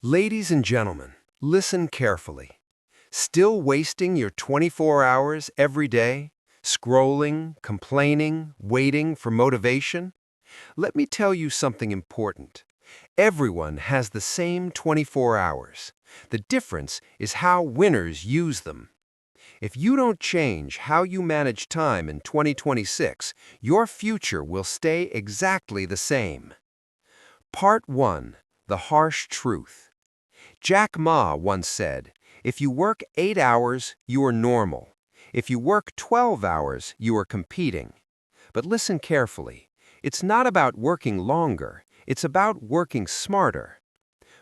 Ladies and gentlemen, listen carefully. Still wasting your 24 hours every day, scrolling, complaining, waiting for motivation? Let me tell you something important. Everyone has the same 24 hours. The difference is how winners use them. If you don't change how you manage time in 2026, your future will stay exactly the same. Part 1. The Harsh Truth. Jack Ma once said, "If you work 8 hours, you are normal. If you work 12 hours, you are competing." But listen carefully. It's not about working longer. It's about working smarter.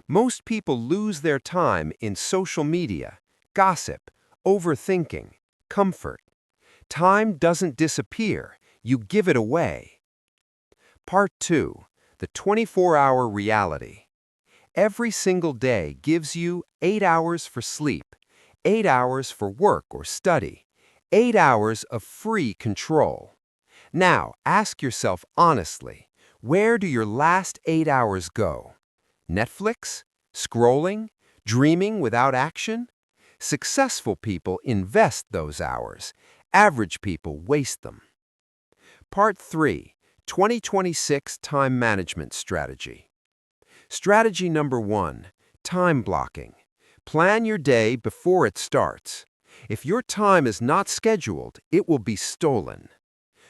Most people lose their time in social media, gossip, overthinking, comfort. Time doesn't disappear. You give it away. Part 2. The 24-hour reality. Every single day gives you 8 hours for sleep, 8 hours for work or study, 8 hours of free control. Now, ask yourself honestly, where do your last 8 hours go? Netflix? Scrolling? Dreaming without action? Successful people invest those hours. Average people waste them. Part 3. 2026 Time Management Strategy. Strategy number 1. Time blocking. Plan your day before it starts. If your time is not scheduled, it will be stolen.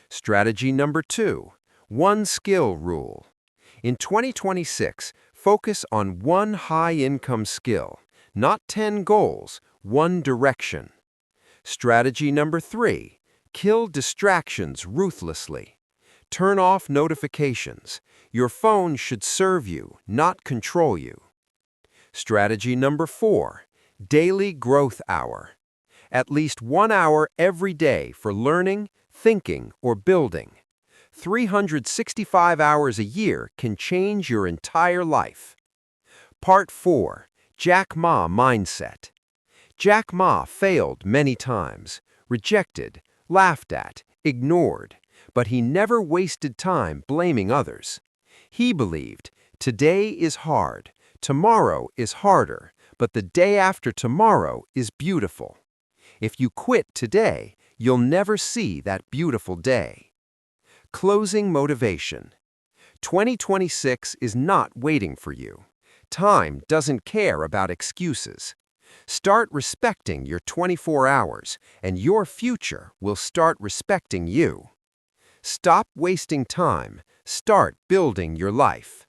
Strategy number 2. One skill rule. In 2026, focus on one high-income skill, not 10 goals, one direction. Strategy number 3. Kill distractions ruthlessly. Turn off notifications. Your phone should serve you, not control you. Strategy number 4. Daily growth hour. At least 1 hour every day for learning, thinking, or building. 365 hours a year can change your entire life. Part 4. Jack Ma Mindset. Jack Ma failed many times, rejected, laughed at, ignored, but he never wasted time blaming others. He believed, today is hard, tomorrow is harder, but the day after tomorrow is beautiful. If you quit today, you'll never see that beautiful day. Closing motivation. 2026 is not waiting for you. Time doesn't care about excuses. Start respecting your 24 hours, and your future will start respecting you. Stop wasting time. Start building your life.